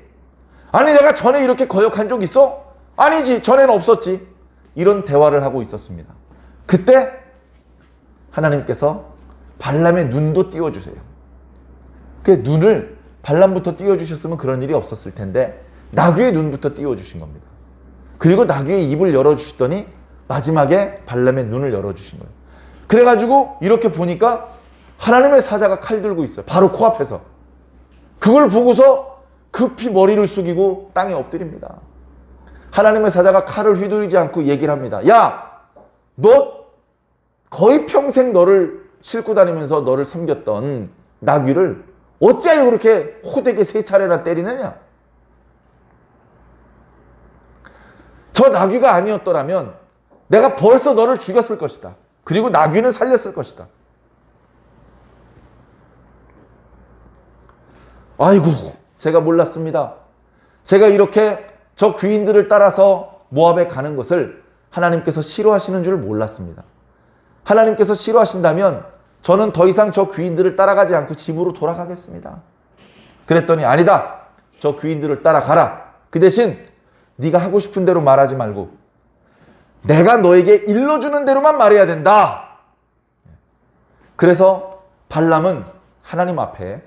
A: 아니 내가 전에 이렇게 거역한 적 있어? 아니지, 전에는 없었지. 이런 대화를 하고 있었습니다. 그때 하나님께서 발람의 눈도 띄워주세요. 그 눈을 발람부터 띄워주셨으면 그런 일이 없었을 텐데 나귀의 눈부터 띄워주신 겁니다. 그리고 나귀의 입을 열어주시더니 마지막에 발람의 눈을 열어주신 거예요. 그래가지고 이렇게 보니까 하나님의 사자가 칼 들고 있어요. 바로 코앞에서. 그걸 보고서 급히 머리를 숙이고 땅에 엎드립니다. 하나님의 사자가 칼을 휘두르지 않고 얘기를 합니다. 야, 너 거의 평생 너를 싣고 다니면서 너를 섬겼던 나귀를 어찌하여 그렇게 호되게 3차례나 때리느냐? 저 나귀가 아니었더라면 내가 벌써 너를 죽였을 것이다. 그리고 나귀는 살렸을 것이다. 아이고, 제가 몰랐습니다. 제가 이렇게 저 귀인들을 따라서 모압에 가는 것을 하나님께서 싫어하시는 줄 몰랐습니다. 하나님께서 싫어하신다면 저는 더 이상 저 귀인들을 따라가지 않고 집으로 돌아가겠습니다. 그랬더니 아니다. 저 귀인들을 따라가라. 그 대신 네가 하고 싶은 대로 말하지 말고 내가 너에게 일러주는 대로만 말해야 된다. 그래서 발람은 하나님 앞에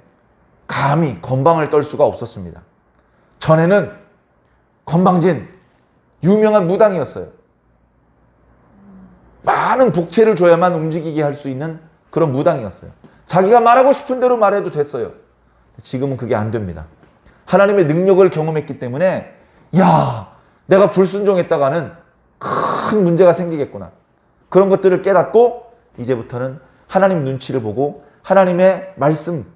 A: 감히 건방을 떨 수가 없었습니다. 전에는 건방진 유명한 무당이었어요. 많은 복채를 줘야만 움직이게 할 수 있는 그런 무당이었어요. 자기가 말하고 싶은 대로 말해도 됐어요. 지금은 그게 안 됩니다. 하나님의 능력을 경험했기 때문에 야, 내가 불순종했다가는 큰 문제가 생기겠구나. 그런 것들을 깨닫고 이제부터는 하나님 눈치를 보고 하나님의 말씀,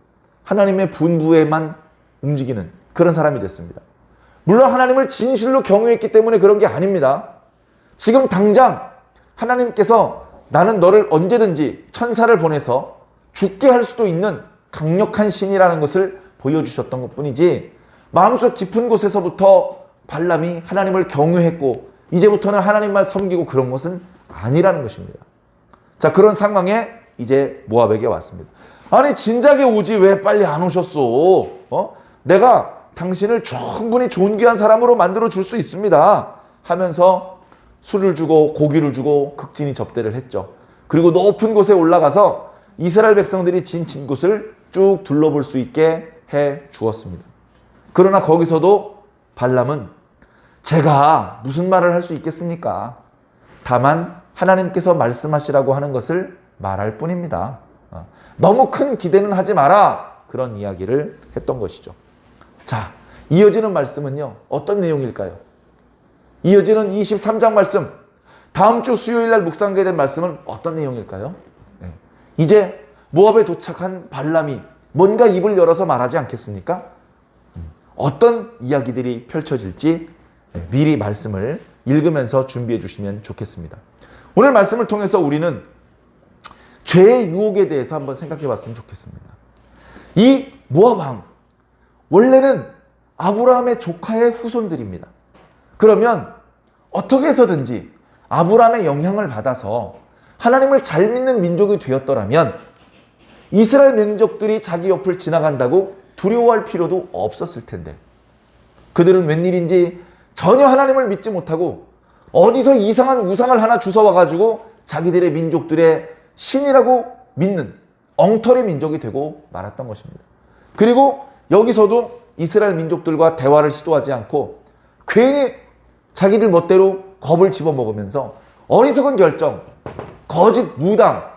A: 하나님의 분부에만 움직이는 그런 사람이 됐습니다. 물론 하나님을 진실로 경외했기 때문에 그런 게 아닙니다. 지금 당장 하나님께서 나는 너를 언제든지 천사를 보내서 죽게 할 수도 있는 강력한 신이라는 것을 보여주셨던 것뿐이지 마음속 깊은 곳에서부터 발람이 하나님을 경외했고 이제부터는 하나님만 섬기고 그런 것은 아니라는 것입니다. 자, 그런 상황에 이제 모압에게 왔습니다. 아니 진작에 오지 왜 빨리 안 오셨어? 내가 당신을 충분히 존귀한 사람으로 만들어 줄 수 있습니다 하면서 술을 주고 고기를 주고 극진히 접대를 했죠. 그리고 높은 곳에 올라가서 이스라엘 백성들이 지친 곳을 쭉 둘러볼 수 있게 해 주었습니다. 그러나 거기서도 발람은 제가 무슨 말을 할 수 있겠습니까? 다만 하나님께서 말씀하시라고 하는 것을 말할 뿐입니다. 너무 큰 기대는 하지 마라. 그런 이야기를 했던 것이죠. 자, 이어지는 말씀은요. 어떤 내용일까요? 이어지는 23장 말씀. 다음 주 수요일 날 묵상하게 된 말씀은 어떤 내용일까요? 이제 모압에 도착한 발람이 뭔가 입을 열어서 말하지 않겠습니까? 어떤 이야기들이 펼쳐질지 미리 말씀을 읽으면서 준비해 주시면 좋겠습니다. 오늘 말씀을 통해서 우리는 죄의 유혹에 대해서 한번 생각해 봤으면 좋겠습니다. 이 모압 왕, 원래는 아브라함의 조카의 후손들입니다. 그러면 어떻게 해서든지 아브라함의 영향을 받아서 하나님을 잘 믿는 민족이 되었더라면 이스라엘 민족들이 자기 옆을 지나간다고 두려워할 필요도 없었을 텐데, 그들은 웬일인지 전혀 하나님을 믿지 못하고 어디서 이상한 우상을 하나 주워와가지고 자기들의 민족들의 신이라고 믿는 엉터리 민족이 되고 말았던 것입니다. 그리고 여기서도 이스라엘 민족들과 대화를 시도하지 않고 괜히 자기들 멋대로 겁을 집어먹으면서 어리석은 결정, 거짓 무당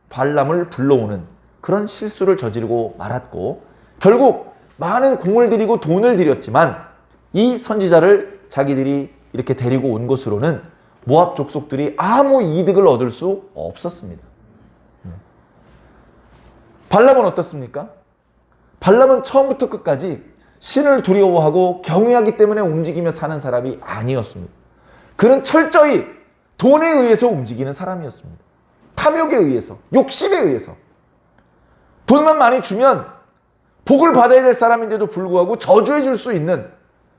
A: 발람을 불러오는 그런 실수를 저지르고 말았고, 결국 많은 공을 들이고 돈을 들였지만 이 선지자를 자기들이 이렇게 데리고 온 곳으로는 모압 족속들이 아무 이득을 얻을 수 없었습니다. 발람은 어떻습니까? 발람은 처음부터 끝까지 신을 두려워하고 경외하기 때문에 움직이며 사는 사람이 아니었습니다. 그는 철저히 돈에 의해서 움직이는 사람이었습니다. 탐욕에 의해서, 욕심에 의해서. 돈만 많이 주면 복을 받아야 될 사람인데도 불구하고 저주해 줄 수 있는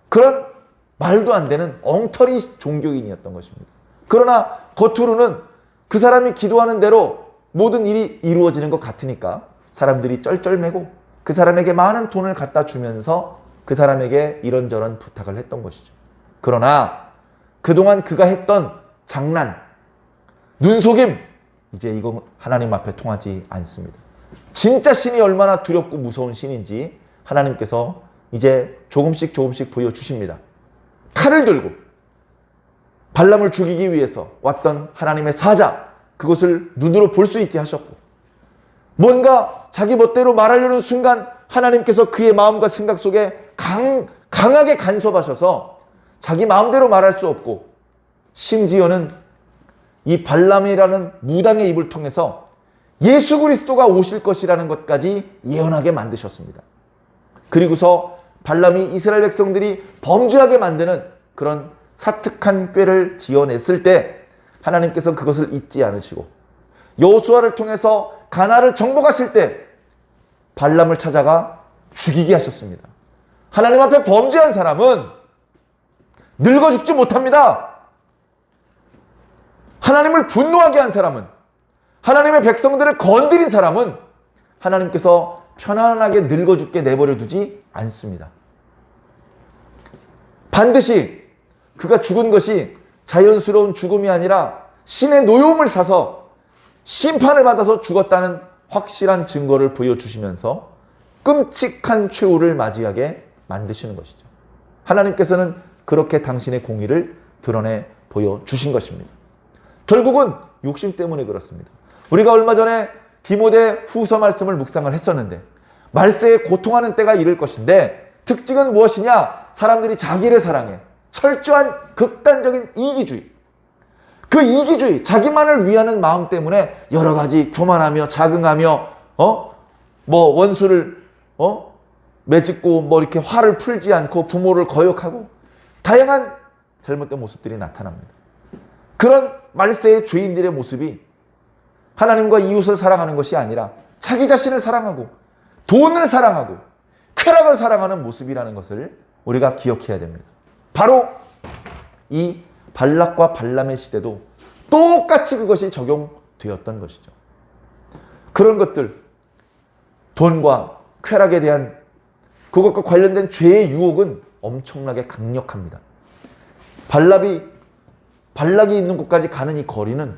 A: 그런 말도 안 되는 엉터리 종교인이었던 것입니다. 그러나 겉으로는 그 사람이 기도하는 대로 모든 일이 이루어지는 것 같으니까 사람들이 쩔쩔매고 그 사람에게 많은 돈을 갖다 주면서 그 사람에게 이런저런 부탁을 했던 것이죠. 그러나 그동안 그가 했던 장난, 눈속임, 이제 이건 하나님 앞에 통하지 않습니다. 진짜 신이 얼마나 두렵고 무서운 신인지 하나님께서 이제 조금씩 보여주십니다. 칼을 들고 발람을 죽이기 위해서 왔던 하나님의 사자, 그것을 눈으로 볼 수 있게 하셨고, 뭔가 자기 멋대로 말하려는 순간 하나님께서 그의 마음과 생각 속에 강하게 간섭하셔서 자기 마음대로 말할 수 없고, 심지어는 이 발람이라는 무당의 입을 통해서 예수 그리스도가 오실 것이라는 것까지 예언하게 만드셨습니다. 그리고서 발람이 이스라엘 백성들이 범죄하게 만드는 그런 사특한 꾀를 지어냈을 때 하나님께서 그것을 잊지 않으시고 여호수아를 통해서 가나안을 정복하실 때 발람을 찾아가 죽이게 하셨습니다. 하나님 앞에 범죄한 사람은 늙어 죽지 못합니다. 하나님을 분노하게 한 사람은, 하나님의 백성들을 건드린 사람은 하나님께서 편안하게 늙어 죽게 내버려 두지 않습니다. 반드시 그가 죽은 것이 자연스러운 죽음이 아니라 신의 노여움을 사서 심판을 받아서 죽었다는 확실한 증거를 보여주시면서 끔찍한 최후를 맞이하게 만드시는 것이죠. 하나님께서는 그렇게 당신의 공의를 드러내 보여주신 것입니다. 결국은 욕심 때문에 그렇습니다. 우리가 얼마 전에 디모데 후서 말씀을 묵상을 했었는데, 말세에 고통하는 때가 이를 것인데 특징은 무엇이냐? 사람들이 자기를 사랑해. 철저한 극단적인 이기주의. 그 이기주의, 자기만을 위하는 마음 때문에 여러 가지 교만하며 자긍하며 원수를 매짓고 이렇게 화를 풀지 않고 부모를 거역하고 다양한 잘못된 모습들이 나타납니다. 그런 말세의 죄인들의 모습이 하나님과 이웃을 사랑하는 것이 아니라 자기 자신을 사랑하고 돈을 사랑하고 쾌락을 사랑하는 모습이라는 것을 우리가 기억해야 됩니다. 바로 이 발락과 발람의 시대도 똑같이 그것이 적용되었던 것이죠. 그런 것들, 돈과 쾌락에 대한 그것과 관련된 죄의 유혹은 엄청나게 강력합니다. 발락이 있는 곳까지 가는 이 거리는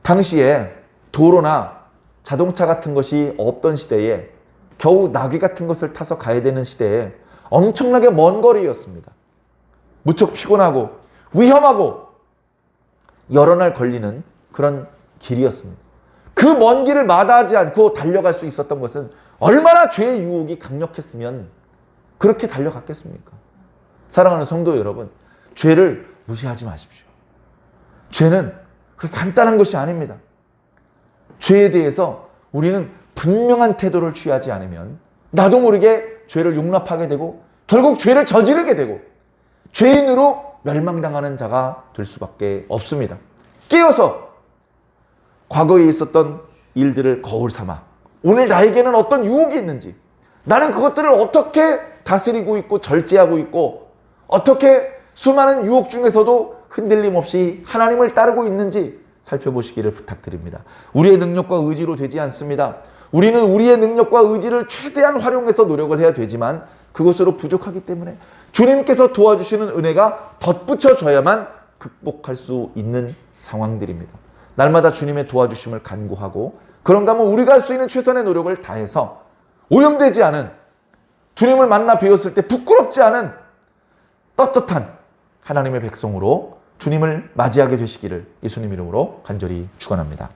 A: 당시에 도로나 자동차 같은 것이 없던 시대에 겨우 나귀 같은 것을 타서 가야 되는 시대에 엄청나게 먼 거리였습니다. 무척 피곤하고 위험하고 여러 날 걸리는 그런 길이었습니다. 그 먼 길을 마다하지 않고 달려갈 수 있었던 것은 얼마나 죄의 유혹이 강력했으면 그렇게 달려갔겠습니까? 사랑하는 성도 여러분, 죄를 무시하지 마십시오. 죄는 그렇게 간단한 것이 아닙니다. 죄에 대해서 우리는 분명한 태도를 취하지 않으면 나도 모르게 죄를 용납하게 되고 결국 죄를 저지르게 되고 죄인으로 멸망당하는 자가 될 수밖에 없습니다. 깨어서 과거에 있었던 일들을 거울 삼아 오늘 나에게는 어떤 유혹이 있는지, 나는 그것들을 어떻게 다스리고 있고 절제하고 있고 어떻게 수많은 유혹 중에서도 흔들림 없이 하나님을 따르고 있는지 살펴보시기를 부탁드립니다. 우리의 능력과 의지로 되지 않습니다. 우리는 우리의 능력과 의지를 최대한 활용해서 노력을 해야 되지만 그것으로 부족하기 때문에 주님께서 도와주시는 은혜가 덧붙여져야만 극복할 수 있는 상황들입니다. 날마다 주님의 도와주심을 간구하고 그런가 하면 우리가 할 수 있는 최선의 노력을 다해서 오염되지 않은, 주님을 만나 뵈었을 때 부끄럽지 않은 떳떳한 하나님의 백성으로 주님을 맞이하게 되시기를 예수님 이름으로 간절히 축원합니다.